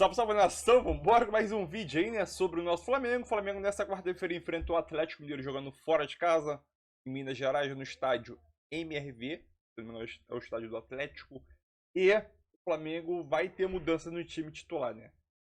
Salve, salve nação, vambora com mais um vídeo aí, né, sobre o nosso Flamengo. O Flamengo nessa quarta-feira enfrentou o Atlético Mineiro jogando fora de casa, em Minas Gerais, no estádio MRV, pelo menos é o estádio do Atlético. E o Flamengo vai ter mudança no time titular, né.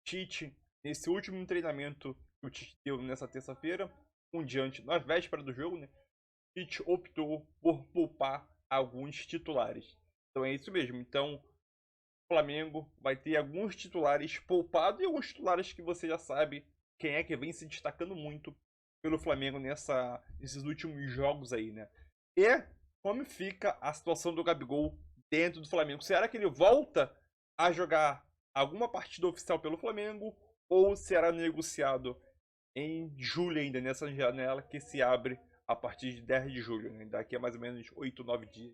Tite, nesse último treinamento que o Tite deu nessa terça-feira, um dia antes, na véspera do jogo, né, Tite optou por poupar alguns titulares. Então é isso mesmo, então o Flamengo vai ter alguns titulares poupados e alguns titulares que você já sabe quem é que vem se destacando muito pelo Flamengo nesses últimos jogos aí, né? E como fica a situação do Gabigol dentro do Flamengo? Será que ele volta a jogar alguma partida oficial pelo Flamengo ou será negociado em julho ainda, nessa janela que se abre a partir de 10 de julho, né? Daqui a mais ou menos 8, 9 dias.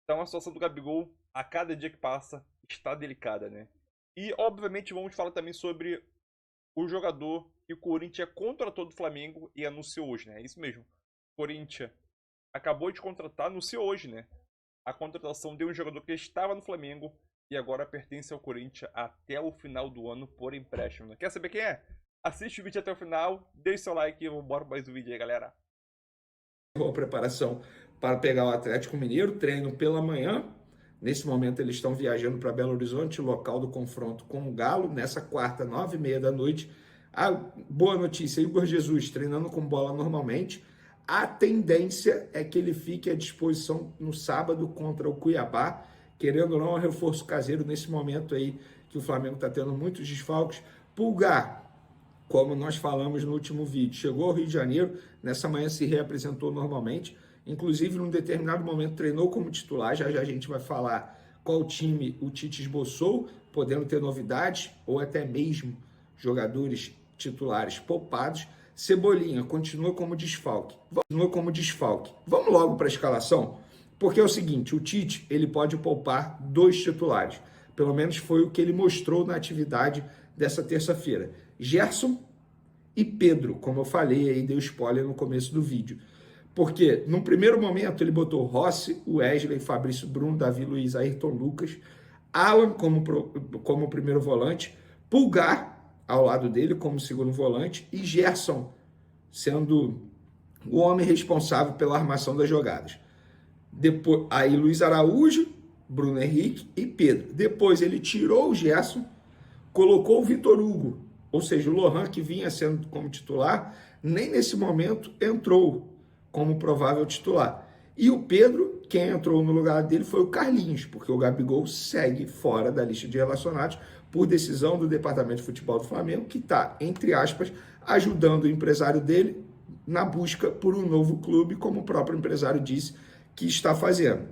Então a situação do Gabigol, a cada dia que passa, está delicada, né? E, obviamente, vamos falar também sobre o jogador que o Corinthians contratou do Flamengo e anunciou hoje, né? É isso mesmo. O Corinthians acabou de contratar, anunciou hoje, né? A contratação de um jogador que estava no Flamengo e agora pertence ao Corinthians até o final do ano por empréstimo, né? Quer saber quem é? Assiste o vídeo até o final, deixe seu like e vamos embora mais um vídeo aí, galera. Boa preparação para pegar o Atlético Mineiro, treino pela manhã. Nesse momento eles estão viajando para Belo Horizonte, local do confronto com o Galo, nessa quarta, 9h30 da noite. A boa notícia, Igor Jesus treinando com bola normalmente. A tendência é que ele fique à disposição no sábado contra o Cuiabá, querendo ou não, é um reforço caseiro nesse momento aí que o Flamengo está tendo muitos desfalques. Pulgar, como nós falamos no último vídeo, chegou ao Rio de Janeiro, nessa manhã se reapresentou normalmente, inclusive num determinado momento treinou como titular, já já a gente vai falar qual time o Tite esboçou, podendo ter novidades ou até mesmo jogadores titulares poupados. Cebolinha continua como desfalque. Vamos logo para a escalação, porque é o seguinte, o Tite ele pode poupar 2 titulares, pelo menos foi o que ele mostrou na atividade dessa terça-feira. Gerson e Pedro, como eu falei aí, dei spoiler no começo do vídeo. Porque, no primeiro momento, ele botou Rossi, Wesley, Fabrício Bruno, Davi Luiz, Ayrton Lucas, Alan como primeiro volante, Pulgar ao lado dele como segundo volante e Gerson sendo o homem responsável pela armação das jogadas. Depois, aí Luiz Araújo, Bruno Henrique e Pedro. Depois ele tirou o Gerson, colocou o Vitor Hugo, ou seja, o Lohan, que vinha sendo como titular, nem nesse momento entrou como provável titular. E o Pedro, quem entrou no lugar dele foi o Carlinhos, porque o Gabigol segue fora da lista de relacionados por decisão do Departamento de Futebol do Flamengo, que está, entre aspas, ajudando o empresário dele na busca por um novo clube, como o próprio empresário disse que está fazendo.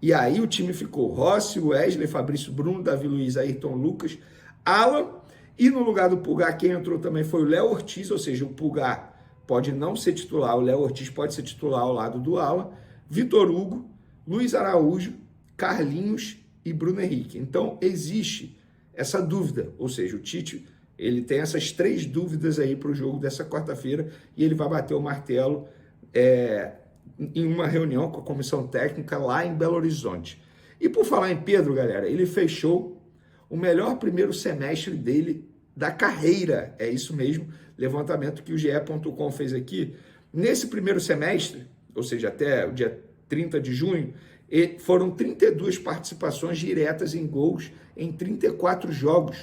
E aí o time ficou Rossi, Wesley, Fabrício Bruno, Davi Luiz, Ayrton Lucas, Alan, e no lugar do Pulgar, quem entrou também foi o Léo Ortiz, ou seja, o Pulgar pode não ser titular, o Léo Ortiz pode ser titular ao lado do Alan, Vitor Hugo, Luiz Araújo, Carlinhos e Bruno Henrique. Então, existe essa dúvida, ou seja, o Tite ele tem essas 3 dúvidas aí para o jogo dessa quarta-feira e ele vai bater o martelo em uma reunião com a comissão técnica lá em Belo Horizonte. E por falar em Pedro, galera, ele fechou o melhor primeiro semestre dele da carreira, é isso mesmo, levantamento que o GE.com fez aqui. Nesse primeiro semestre, ou seja, até o dia 30 de junho, foram 32 participações diretas em gols em 34 jogos.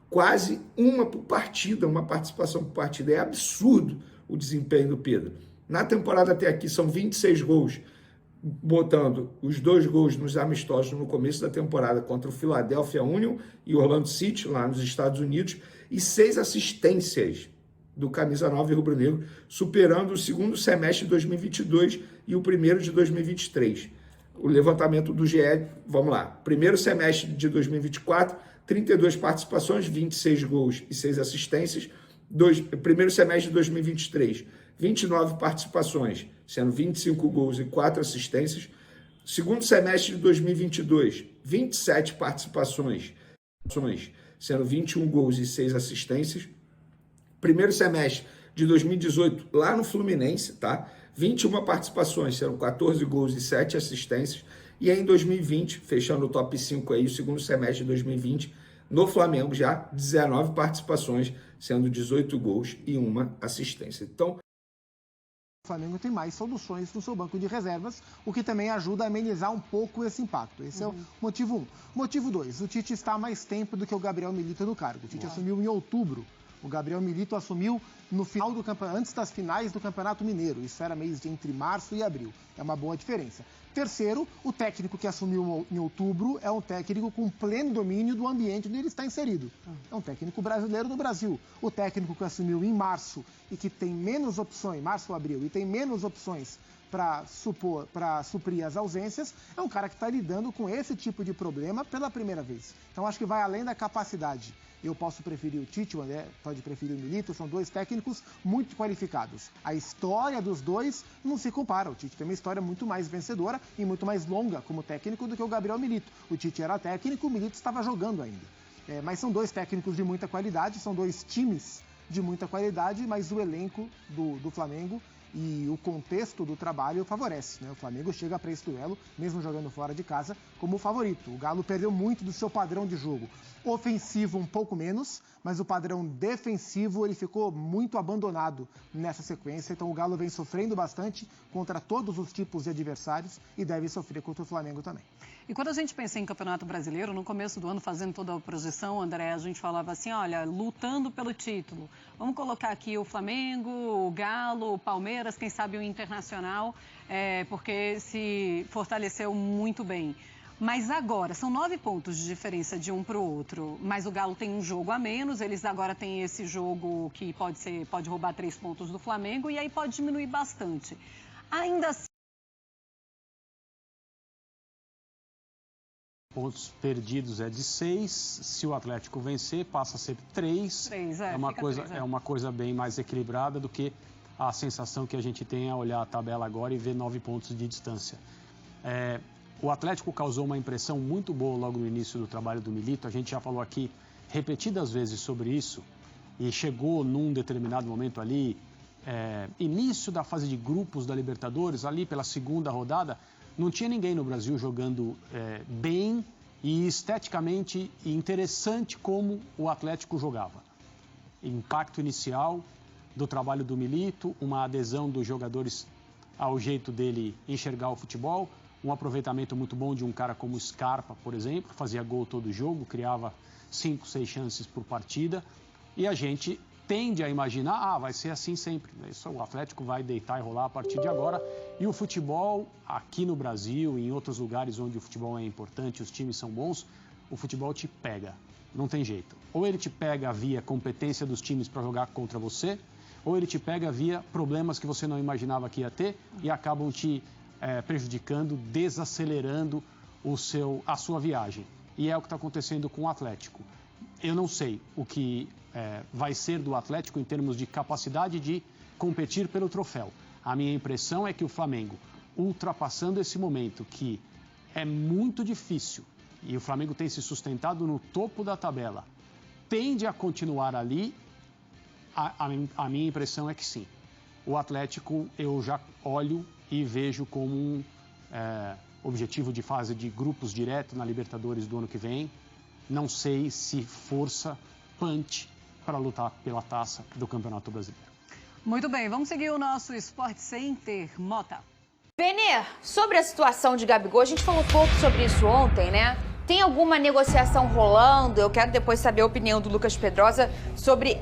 Quase uma por partida, uma participação por partida. É absurdo o desempenho do Pedro. Na temporada até aqui são 26 gols, botando os 2 gols nos amistosos no começo da temporada contra o Philadelphia Union e Orlando City, lá nos Estados Unidos, e 6 assistências do camisa 9 rubro-negro, superando o segundo semestre de 2022 e o primeiro de 2023. O levantamento do GE, vamos lá, primeiro semestre de 2024, 32 participações, 26 gols e 6 assistências. Primeiro semestre de 2023, 29 participações, sendo 25 gols e 4 assistências. Segundo semestre de 2022, 27 participações, sendo 21 gols e 6 assistências. Primeiro semestre de 2018, lá no Fluminense, tá? 21 participações, sendo 14 gols e 7 assistências. E aí em 2020, fechando o top 5 aí, o segundo semestre de 2020, No Flamengo já 19 participações, sendo 18 gols e uma assistência. Então, o Flamengo tem mais soluções no seu banco de reservas, o que também ajuda a amenizar um pouco esse impacto. Esse é o motivo 1. Motivo 2, o Tite está há mais tempo do que o Gabriel Milito no cargo. O Tite assumiu em outubro. O Gabriel Milito assumiu no final do campeonato, antes das finais do Campeonato Mineiro. Isso era mês entre março e abril. É uma boa diferença. Terceiro, o técnico que assumiu em outubro é um técnico com pleno domínio do ambiente onde ele está inserido. É um técnico brasileiro do Brasil. O técnico que assumiu em março e que tem menos opções, março ou abril, e tem menos opções para suprir as ausências, é um cara que está lidando com esse tipo de problema pela primeira vez. Então acho que vai além da capacidade. Eu posso preferir o Tite, o André pode preferir o Milito, são dois técnicos muito qualificados. A história dos dois não se compara. O Tite tem uma história muito mais vencedora e muito mais longa como técnico do que o Gabriel Milito. O Tite era técnico, o Milito estava jogando ainda. Mas são dois técnicos de muita qualidade, são dois times de muita qualidade, mas o elenco do Flamengo e o contexto do trabalho favorece, né? O Flamengo chega para esse duelo, mesmo jogando fora de casa, como favorito. O Galo perdeu muito do seu padrão de jogo. Ofensivo um pouco menos, mas o padrão defensivo ele ficou muito abandonado nessa sequência. Então o Galo vem sofrendo bastante contra todos os tipos de adversários e deve sofrer contra o Flamengo também. E quando a gente pensa em Campeonato Brasileiro, no começo do ano, fazendo toda a projeção, André, a gente falava assim, olha, lutando pelo título. Vamos colocar aqui o Flamengo, o Galo, o Palmeiras, quem sabe o Internacional, porque se fortaleceu muito bem. Mas agora, são 9 pontos de diferença de um para o outro, mas o Galo tem um jogo a menos, eles agora têm esse jogo que pode roubar 3 pontos do Flamengo e aí pode diminuir bastante. Ainda assim, pontos perdidos é de 6, se o Atlético vencer passa a ser 3. É uma coisa bem mais equilibrada do que a sensação que a gente tem a olhar a tabela agora e ver 9 pontos de distância. O Atlético causou uma impressão muito boa logo no início do trabalho do Milito, a gente já falou aqui repetidas vezes sobre isso e chegou num determinado momento ali, início da fase de grupos da Libertadores, ali pela segunda rodada, não tinha ninguém no Brasil jogando bem e esteticamente interessante como o Atlético jogava. Impacto inicial do trabalho do Milito, uma adesão dos jogadores ao jeito dele enxergar o futebol, um aproveitamento muito bom de um cara como o Scarpa, por exemplo, fazia gol todo jogo, criava 5, 6 chances por partida e a gente tende a imaginar, vai ser assim sempre. Isso, o Atlético vai deitar e rolar a partir de agora. E o futebol, aqui no Brasil e em outros lugares onde o futebol é importante, os times são bons, o futebol te pega. Não tem jeito. Ou ele te pega via competência dos times para jogar contra você, ou ele te pega via problemas que você não imaginava que ia ter e acabam te prejudicando, desacelerando a sua viagem. E é o que está acontecendo com o Atlético. Eu não sei o que vai ser do Atlético em termos de capacidade de competir pelo troféu. A minha impressão é que o Flamengo, ultrapassando esse momento que é muito difícil e o Flamengo tem se sustentado no topo da tabela, tende a continuar ali. A minha impressão é que sim. O Atlético eu já olho e vejo como um objetivo de fase de grupos direto na Libertadores do ano que vem. Não sei se força, punch para lutar pela taça do Campeonato Brasileiro. Muito bem, vamos seguir o nosso Sport Center Mota. Benê, sobre a situação de Gabigol, a gente falou pouco sobre isso ontem, né? Tem alguma negociação rolando? Eu quero depois saber a opinião do Lucas Pedrosa sobre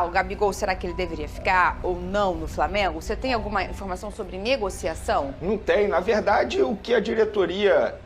o Gabigol, será que ele deveria ficar ou não no Flamengo? Você tem alguma informação sobre negociação? Não tem. Na verdade, o que a diretoria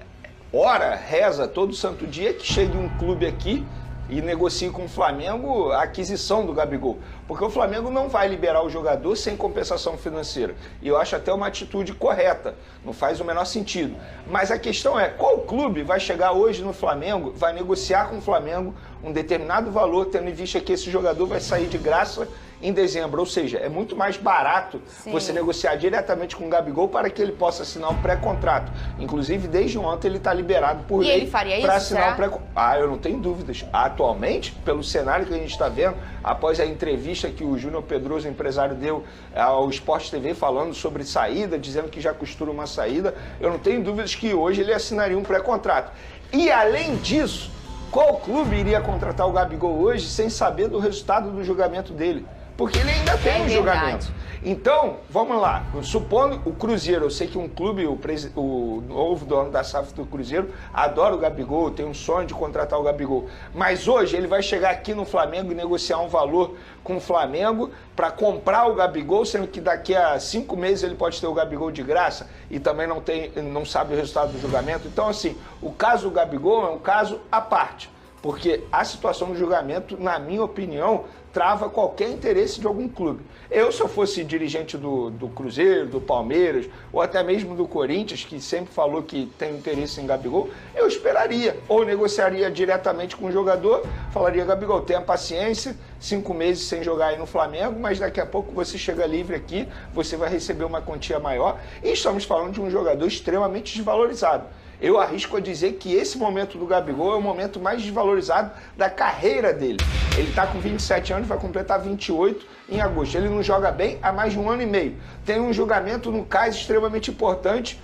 reza todo santo dia é que chegue um clube aqui e negocie com o Flamengo a aquisição do Gabigol. Porque o Flamengo não vai liberar o jogador sem compensação financeira. E eu acho até uma atitude correta, não faz o menor sentido. Mas a questão é, qual clube vai chegar hoje no Flamengo, vai negociar com o Flamengo um determinado valor, tendo em vista que esse jogador vai sair de graça em dezembro? Ou seja, é muito mais barato você negociar diretamente com o Gabigol para que ele possa assinar um pré-contrato. Inclusive, desde ontem ele está liberado por lei para assinar um pré-contrato. Eu não tenho dúvidas. Atualmente, pelo cenário que a gente está vendo, após a entrevista que o Júnior Pedroso, empresário, deu ao Sport TV falando sobre saída, dizendo que já costura uma saída, eu não tenho dúvidas que hoje ele assinaria um pré-contrato. E além disso, Qual clube iria contratar o Gabigol hoje sem saber do resultado do julgamento dele? Porque ele ainda tem um julgamento. Então, vamos lá. Supondo o Cruzeiro, eu sei que um clube, o novo dono da SAF do Cruzeiro, adora o Gabigol, tem um sonho de contratar o Gabigol. Mas hoje ele vai chegar aqui no Flamengo e negociar um valor com o Flamengo para comprar o Gabigol, sendo que daqui a 5 meses ele pode ter o Gabigol de graça e também não sabe o resultado do julgamento. Então, assim, o caso do Gabigol é um caso à parte. Porque a situação do julgamento, na minha opinião, trava qualquer interesse de algum clube. Eu, se eu fosse dirigente do Cruzeiro, do Palmeiras, ou até mesmo do Corinthians, que sempre falou que tem interesse em Gabigol, eu esperaria, ou negociaria diretamente com o jogador, falaria, Gabigol, tenha paciência, 5 meses sem jogar aí no Flamengo, mas daqui a pouco você chega livre aqui, você vai receber uma quantia maior, e estamos falando de um jogador extremamente desvalorizado. Eu arrisco a dizer que esse momento do Gabigol é o momento mais desvalorizado da carreira dele. Ele está com 27 anos, vai completar 28 em agosto. Ele não joga bem há mais de 1 ano e meio. Tem um julgamento no CAS extremamente importante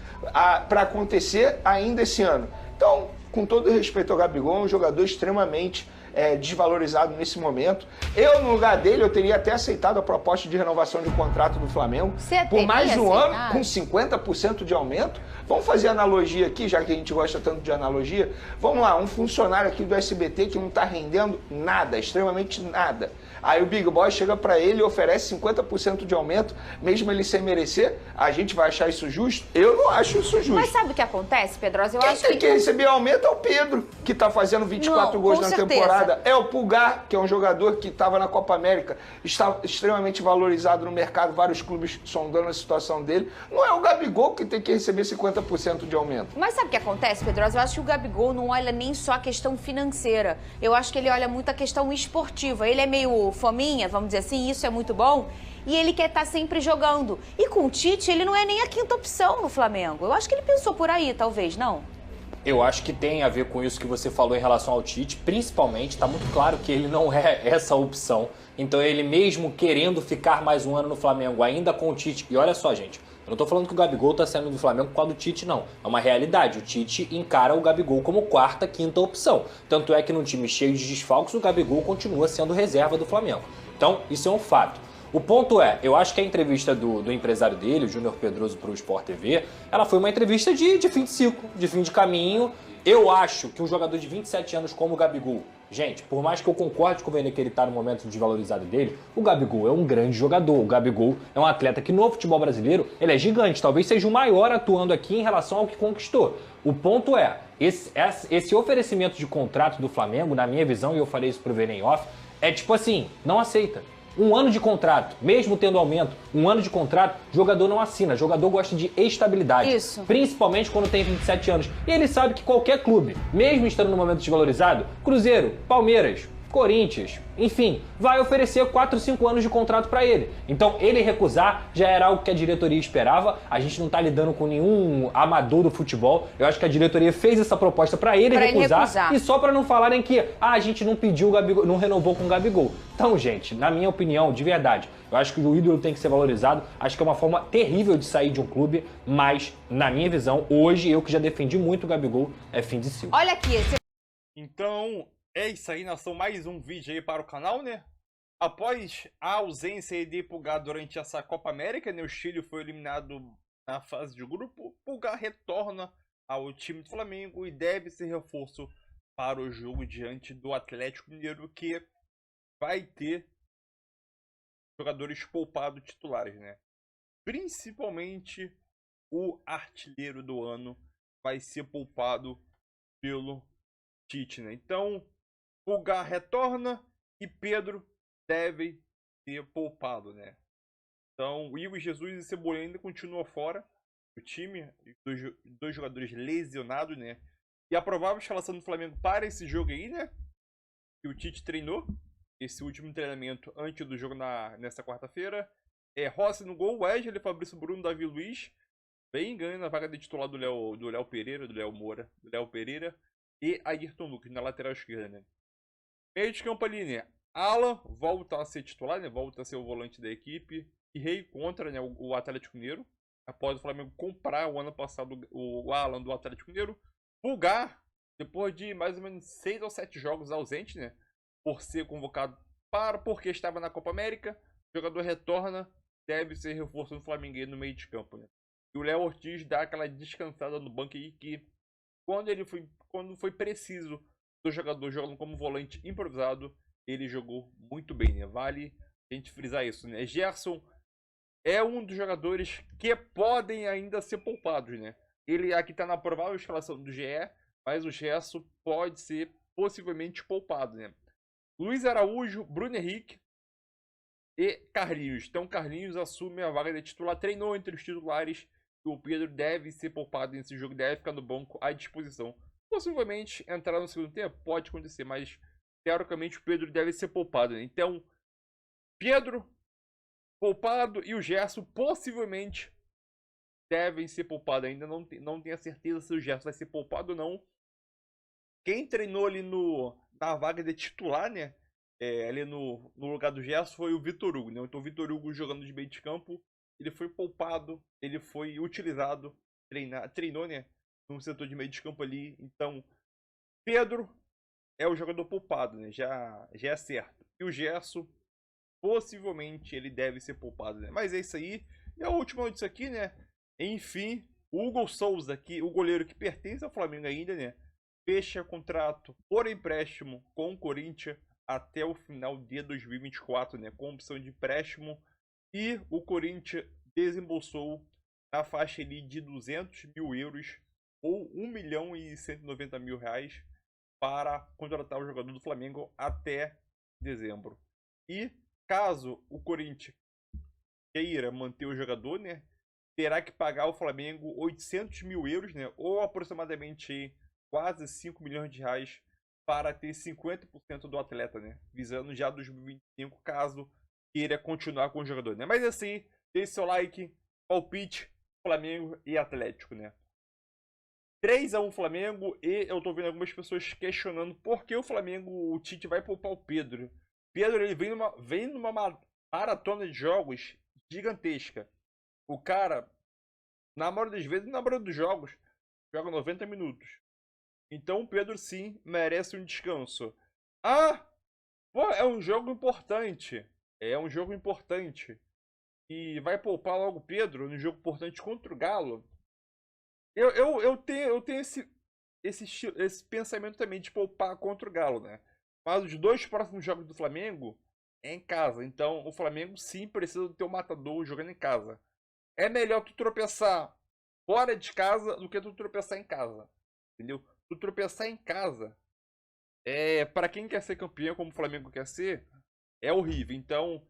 para acontecer ainda esse ano. Então, com todo respeito ao Gabigol, é um jogador extremamente desvalorizado nesse momento. Eu, no lugar dele, eu teria até aceitado a proposta de renovação de contrato do Flamengo por mais de um ano, com 50% de aumento. Vamos fazer analogia aqui, já que a gente gosta tanto de analogia. Vamos lá, um funcionário aqui do SBT que não está rendendo nada, extremamente nada. Aí o Big Boy chega para ele e oferece 50% de aumento, mesmo ele sem merecer. A gente vai achar isso justo? Eu não acho isso justo. Mas sabe o que acontece, Pedrosa? Quem tem que receber aumento é o Pedro, que está fazendo 24 gols na temporada. É o Pulgar, que é um jogador que estava na Copa América, está extremamente valorizado no mercado, vários clubes sondando a situação dele. Não é o Gabigol que tem que receber 50% de aumento. Mas sabe o que acontece, Pedrosa? Eu acho que o Gabigol não olha nem só a questão financeira. Eu acho que ele olha muito a questão esportiva. Ele é meio fominha, vamos dizer assim, isso é muito bom. E ele quer estar sempre jogando. E com o Tite, ele não é nem a 5ª opção no Flamengo. Eu acho que ele pensou por aí, talvez, não? Eu acho que tem a ver com isso que você falou em relação ao Tite, principalmente, está muito claro que ele não é essa opção. Então ele mesmo querendo ficar mais um ano no Flamengo, ainda com o Tite, e olha só, gente, eu não estou falando que o Gabigol está saindo do Flamengo por causa do Tite, não. É uma realidade, o Tite encara o Gabigol como 4ª, 5ª opção. Tanto é que num time cheio de desfalques, o Gabigol continua sendo reserva do Flamengo. Então, isso é um fato. O ponto é, eu acho que a entrevista do empresário dele, o Júnior Pedroso, para o Sport TV, ela foi uma entrevista de fim de ciclo, de fim de caminho. Eu acho que um jogador de 27 anos como o Gabigol, gente, por mais que eu concorde com o Vene que ele está no momento desvalorizado dele, o Gabigol é um grande jogador. O Gabigol é um atleta que no futebol brasileiro, ele é gigante, talvez seja o maior atuando aqui em relação ao que conquistou. O ponto é, esse oferecimento de contrato do Flamengo, na minha visão, e eu falei isso pro Vene em off, é tipo assim, não aceita. 1 ano de contrato, mesmo tendo aumento, 1 ano de contrato, jogador não assina. Jogador gosta de estabilidade. Isso. Principalmente quando tem 27 anos. E ele sabe que qualquer clube, mesmo estando no momento desvalorizado, Cruzeiro, Palmeiras, Corinthians, enfim, vai oferecer 4, 5 anos de contrato para ele. Então, ele recusar já era algo que a diretoria esperava. A gente não tá lidando com nenhum amador do futebol. Eu acho que a diretoria fez essa proposta para ele recusar. E só para não falarem que a gente não pediu o Gabigol, não renovou com o Gabigol. Então, gente, na minha opinião, de verdade, eu acho que o ídolo tem que ser valorizado. Acho que é uma forma terrível de sair de um clube, mas, na minha visão, hoje, eu que já defendi muito o Gabigol, é fim de ciclo. Olha aqui, Então, é isso aí, nação. Mais um vídeo aí para o canal, né? Após a ausência de Pulgar durante essa Copa América, né? O Chile foi eliminado na fase de grupo. Pulgar retorna ao time do Flamengo e deve ser reforço para o jogo diante do Atlético Mineiro, que vai ter jogadores poupados titulares, né? Principalmente o artilheiro do ano vai ser poupado pelo Tite, né? Então, Pulgar retorna e Pedro deve ser poupado, né? Então, o Igor Jesus e Cebolinha ainda continuam fora do time, dois jogadores lesionados, né? E a provável escalação do Flamengo para esse jogo aí, né? Que o Tite treinou, esse último treinamento antes do jogo nessa quarta-feira. É Rossi no gol, Wesley, Fabrício Bruno, Davi Luiz. Bem ganho na vaga de titular do Léo Pereira, do Léo Moura, do Léo Pereira. E Ayrton Lucas na lateral esquerda, né? Meio de campo ali, né? Alan volta a ser titular, né? Volta a ser o volante da equipe. E reencontra, né, o Atlético Mineiro. Após o Flamengo comprar o ano passado o Alan do Atlético Mineiro. Pulgar depois de mais ou menos 6 ou 7 jogos ausente, né? Por ser convocado porque estava na Copa América, o jogador retorna, deve ser reforço no Flamengo no meio de campo, né? E o Léo Ortiz dá aquela descansada no banco aí que quando foi preciso do jogador jogando como volante improvisado, ele jogou muito bem, né? Vale a gente frisar isso, né? Gerson é um dos jogadores que podem ainda ser poupados, né? Ele aqui tá na provável escalação do GE, mas o Gerson pode ser possivelmente poupado, né? Luiz Araújo, Bruno Henrique e Carlinhos. Então Carlinhos assume a vaga de titular, treinou entre os titulares. E o Pedro deve ser poupado nesse jogo, deve ficar no banco à disposição. Possivelmente entrar no segundo tempo, pode acontecer, mas teoricamente o Pedro deve ser poupado, né? Então, Pedro poupado e o Gerson possivelmente devem ser poupados. Ainda não tenho a certeza se o Gerson vai ser poupado ou não. Quem treinou ali na vaga de titular, né? Ali no lugar do Gerson foi o Vitor Hugo, né? Então o Vitor Hugo jogando de meio de campo, ele foi poupado, ele foi utilizado, treinou, né? No setor de meio de campo ali. Então, Pedro é o jogador poupado, né? Já é certo. E o Gerson, possivelmente, ele deve ser poupado, né? Mas é isso aí. E a última notícia aqui, né? Enfim, o Hugo Souza, o goleiro que pertence ao Flamengo ainda, né? Fecha contrato por empréstimo com o Corinthians até o final de 2024, né? Com opção de empréstimo. E o Corinthians desembolsou na faixa ali de 200 mil euros ou 1.190.000 reais para contratar o jogador do Flamengo até dezembro. E caso o Corinthians queira manter o jogador, né? Terá que pagar ao Flamengo 800 mil euros, né? Ou aproximadamente quase 5 milhões de reais para ter 50% do atleta, né? Visando já 2025, caso queira continuar com o jogador, né? Mas assim, deixe seu like, palpite, Flamengo e Atlético, né? 3-1 Flamengo, e eu tô vendo algumas pessoas questionando por que o Flamengo, o Tite vai poupar o Pedro. Pedro, ele vem numa maratona de jogos gigantesca. O cara, na maioria das vezes, na maioria dos jogos, joga 90 minutos. Então o Pedro sim merece um descanso. Ah, pô, é um jogo importante. É um jogo importante. E vai poupar logo o Pedro no jogo importante contra o Galo. Eu tenho esse pensamento também de poupar contra o Galo, né? Mas os 2 próximos jogos do Flamengo é em casa. Então o Flamengo sim precisa ter um matador jogando em casa. É melhor tu tropeçar fora de casa do que tu tropeçar em casa. Entendeu? Tu tropeçar em casa, para quem quer ser campeão como o Flamengo quer ser, é horrível. Então,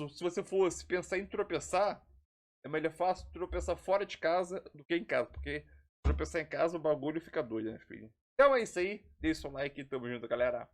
se você fosse pensar em tropeçar, é melhor fácil tropeçar fora de casa do que em casa. Porque tropeçar em casa o bagulho fica doido, né, filho? Então é isso aí. Deixa o like e tamo junto, galera.